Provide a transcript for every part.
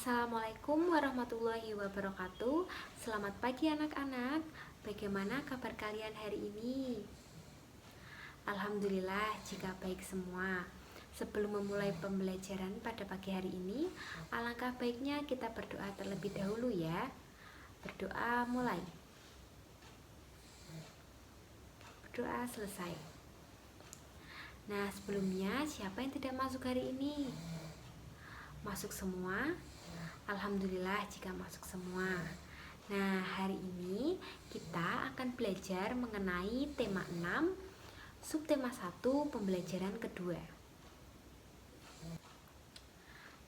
Assalamualaikum warahmatullahi wabarakatuh. Selamat pagi anak-anak. Bagaimana kabar kalian hari ini? Alhamdulillah jika baik semua. Sebelum memulai pembelajaran pada pagi hari ini, alangkah baiknya kita berdoa terlebih dahulu ya. Berdoa mulai. Berdoa selesai. Nah, sebelumnya siapa yang tidak masuk hari ini? Masuk semua? Alhamdulillah jika masuk semua. Nah, hari ini kita akan belajar mengenai tema 6, subtema 1, pembelajaran kedua.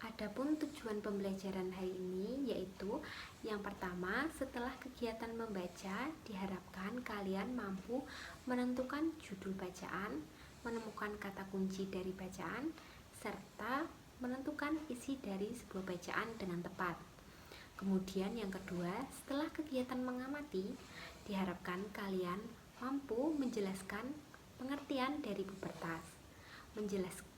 Adapun tujuan pembelajaran hari ini yaitu yang pertama, setelah kegiatan membaca, diharapkan kalian mampu menentukan judul bacaan, menemukan kata kunci dari bacaan, serta menentukan isi dari sebuah bacaan dengan tepat. Kemudian yang kedua, setelah kegiatan mengamati, diharapkan kalian mampu menjelaskan pengertian dari pubertas.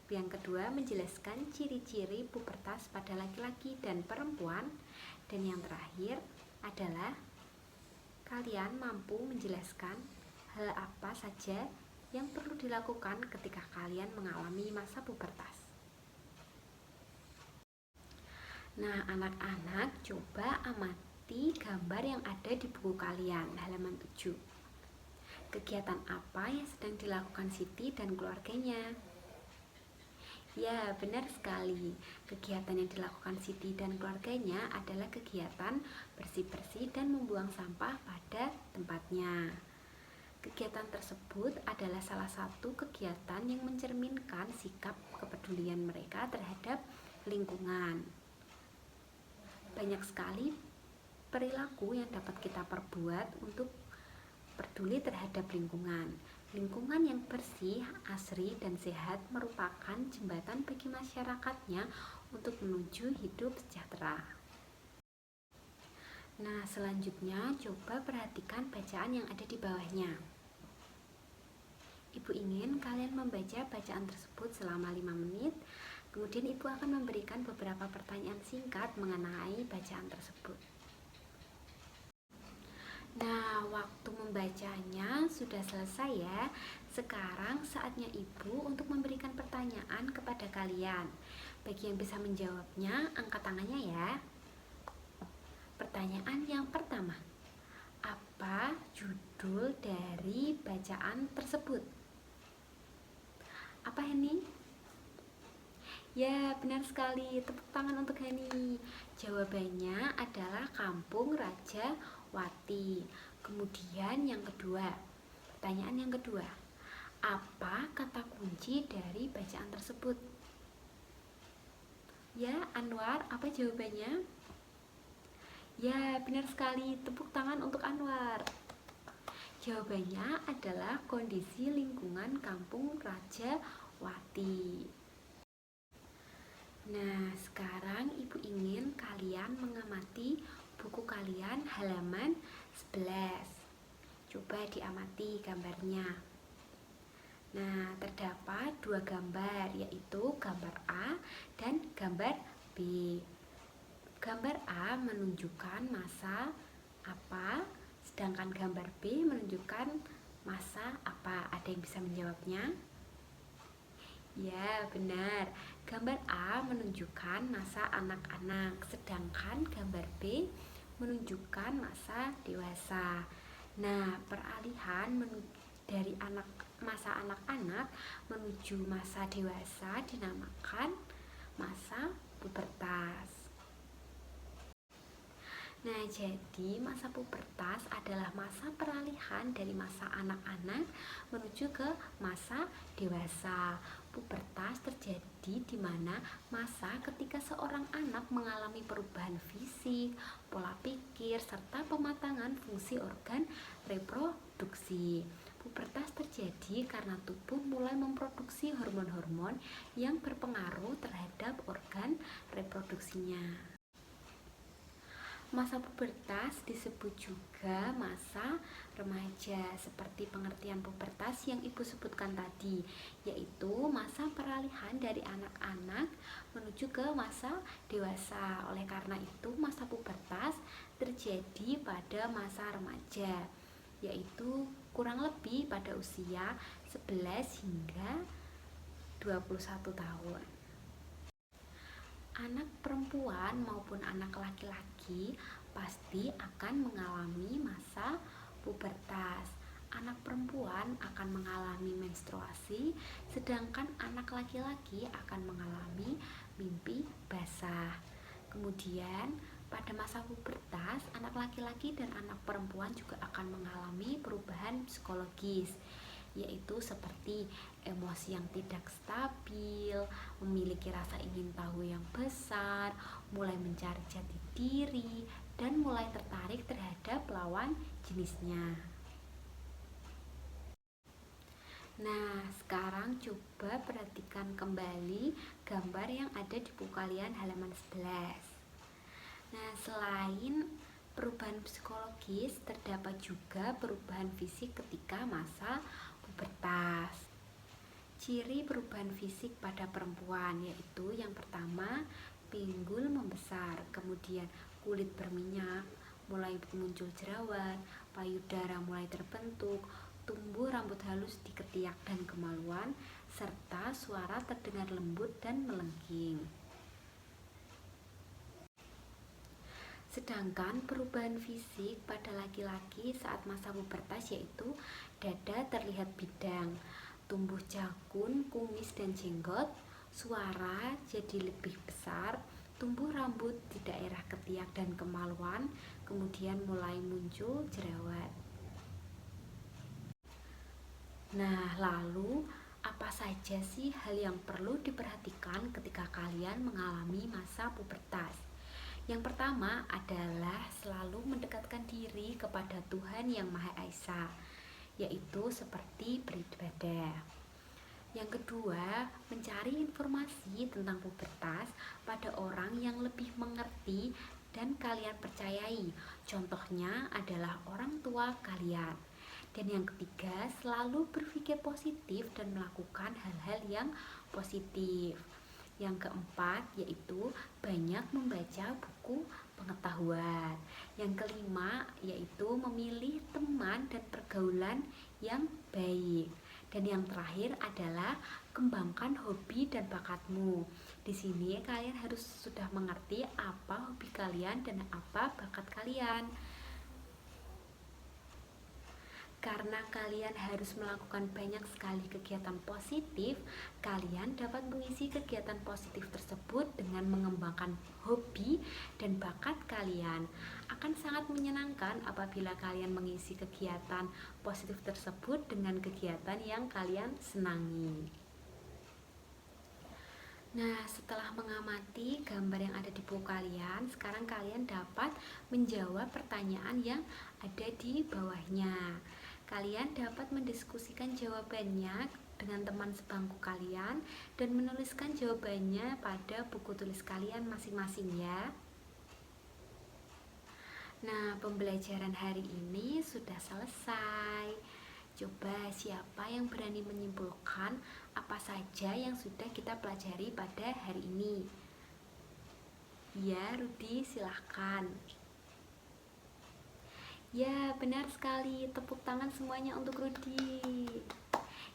Yang kedua, menjelaskan ciri-ciri pubertas pada laki-laki dan perempuan. Dan yang terakhir adalah kalian mampu menjelaskan hal apa saja yang perlu dilakukan ketika kalian mengalami masa pubertas. Nah, anak-anak coba amati gambar yang ada di buku kalian, halaman 7. Kegiatan apa yang sedang dilakukan Siti dan keluarganya? Ya, benar sekali. Kegiatan yang dilakukan Siti dan keluarganya adalah kegiatan bersih-bersih dan membuang sampah pada tempatnya. Kegiatan tersebut adalah salah satu kegiatan yang mencerminkan sikap kepedulian mereka terhadap lingkungan. Banyak sekali perilaku yang dapat kita perbuat untuk peduli terhadap lingkungan. Lingkungan yang bersih, asri, dan sehat merupakan jembatan bagi masyarakatnya untuk menuju hidup sejahtera. Nah, selanjutnya coba perhatikan bacaan yang ada di bawahnya. Ibu ingin kalian membaca bacaan tersebut selama 5 menit. Kemudian Ibu akan memberikan beberapa pertanyaan singkat mengenai bacaan tersebut. Nah, waktu membacanya sudah selesai ya. Sekarang saatnya Ibu untuk memberikan pertanyaan kepada kalian. Bagi yang bisa menjawabnya, angkat tangannya ya. Pertanyaan yang pertama, apa judul dari bacaan tersebut? Apa ini? Ya, benar sekali. Tepuk tangan untuk Hani. Jawabannya adalah Kampung Raja Wati. Kemudian yang kedua, pertanyaan yang kedua, apa kata kunci dari bacaan tersebut? Ya, Anwar, apa jawabannya? Ya, benar sekali. Tepuk tangan untuk Anwar. Jawabannya adalah kondisi lingkungan Kampung Raja Wati. Nah, sekarang Ibu ingin kalian mengamati buku kalian halaman 11. Coba diamati gambarnya. Nah, terdapat dua gambar, yaitu gambar A dan gambar B. Gambar A menunjukkan masa apa, sedangkan gambar B menunjukkan masa apa. Ada yang bisa menjawabnya? Ya, benar. Gambar A menunjukkan masa anak-anak, sedangkan gambar B menunjukkan masa dewasa. Nah, peralihan dari masa anak-anak menuju masa dewasa dinamakan masa pubertas. Nah, jadi masa pubertas adalah masa peralihan dari masa anak-anak menuju ke masa dewasa. Pubertas terjadi di mana masa ketika seorang anak mengalami perubahan fisik, pola pikir, serta pematangan fungsi organ reproduksi. Pubertas terjadi karena tubuh mulai memproduksi hormon-hormon yang berpengaruh terhadap organ reproduksinya. Masa pubertas disebut juga masa remaja, seperti pengertian pubertas yang Ibu sebutkan tadi, yaitu masa peralihan dari anak-anak menuju ke masa dewasa. Oleh karena itu, masa pubertas terjadi pada masa remaja, yaitu kurang lebih pada usia 11 hingga 21 tahun. Anak perempuan maupun anak laki-laki pasti akan mengalami masa pubertas. Anak perempuan akan mengalami menstruasi, sedangkan anak laki-laki akan mengalami mimpi basah. Kemudian, pada masa pubertas, anak laki-laki dan anak perempuan juga akan mengalami perubahan psikologis, yaitu seperti emosi yang tidak stabil, memiliki rasa ingin tahu yang besar, mulai mencari jati diri, dan mulai tertarik terhadap lawan jenisnya. Nah, sekarang coba perhatikan kembali gambar yang ada di buku kalian halaman 11. Nah, selain perubahan psikologis, terdapat juga perubahan fisik ketika masa pubertas. Ciri perubahan fisik pada perempuan yaitu yang pertama, pinggul membesar, kemudian kulit berminyak, mulai muncul jerawat, payudara mulai terbentuk, tumbuh rambut halus di ketiak dan kemaluan, serta suara terdengar lembut dan melengking. Sedangkan perubahan fisik pada laki-laki saat masa pubertas yaitu dada terlihat bidang, tumbuh jakun, kumis dan jenggot, suara jadi lebih besar, tumbuh rambut di daerah ketiak dan kemaluan, kemudian mulai muncul jerawat. Nah, lalu apa saja sih hal yang perlu diperhatikan ketika kalian mengalami masa pubertas? Yang pertama adalah selalu mendekatkan diri kepada Tuhan Yang Maha Esa, yaitu seperti beribadah. Yang kedua, mencari informasi tentang pubertas pada orang yang lebih mengerti dan kalian percayai. Contohnya adalah orang tua kalian. Dan yang ketiga, selalu berpikir positif dan melakukan hal-hal yang positif. Yang keempat, yaitu banyak membaca buku pengetahuan. Yang kelima, yaitu memilih teman dan pergaulan yang baik. Dan yang terakhir adalah kembangkan hobi dan bakatmu. Di sini kalian harus sudah mengerti apa hobi kalian dan apa bakat kalian. Karena kalian harus melakukan banyak sekali kegiatan positif, kalian dapat mengisi kegiatan positif tersebut dengan mengembangkan hobi dan bakat kalian. Akan sangat menyenangkan apabila kalian mengisi kegiatan positif tersebut dengan kegiatan yang kalian senangi. Nah, setelah mengamati gambar yang ada di buku kalian, sekarang kalian dapat menjawab pertanyaan yang ada di bawahnya. Kalian dapat mendiskusikan jawabannya dengan teman sebangku kalian dan menuliskan jawabannya pada buku tulis kalian masing-masing ya. Nah, pembelajaran hari ini sudah selesai. Coba siapa yang berani menyimpulkan apa saja yang sudah kita pelajari pada hari ini? Ya, Rudi, silahkan. Ya, benar sekali. Tepuk tangan semuanya untuk Rudi.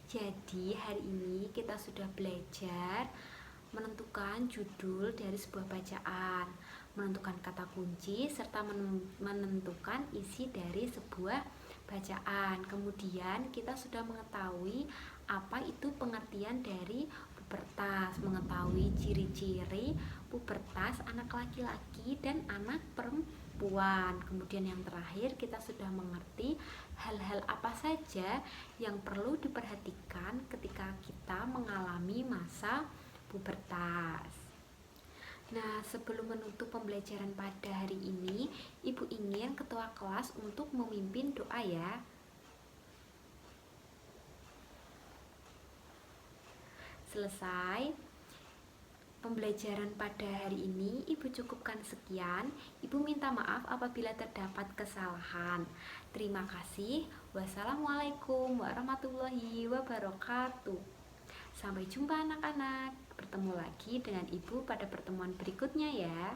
Jadi, hari ini kita sudah belajar menentukan judul dari sebuah bacaan, menentukan kata kunci, serta menentukan isi dari sebuah bacaan. Kemudian kita sudah mengetahui apa itu pengertian dari pubertas, mengetahui ciri-ciri pubertas anak laki-laki dan anak perempuan. Kemudian yang terakhir kita sudah mengerti hal-hal apa saja yang perlu diperhatikan ketika kita mengalami masa pubertas. Nah, sebelum menutup pembelajaran pada hari ini, Ibu ingin ketua kelas untuk memimpin doa ya. Selesai. Pembelajaran pada hari ini Ibu cukupkan sekian. Ibu minta maaf apabila terdapat kesalahan. Terima kasih. Wassalamualaikum warahmatullahi wabarakatuh. Sampai jumpa anak-anak. Bertemu lagi dengan Ibu pada pertemuan berikutnya ya.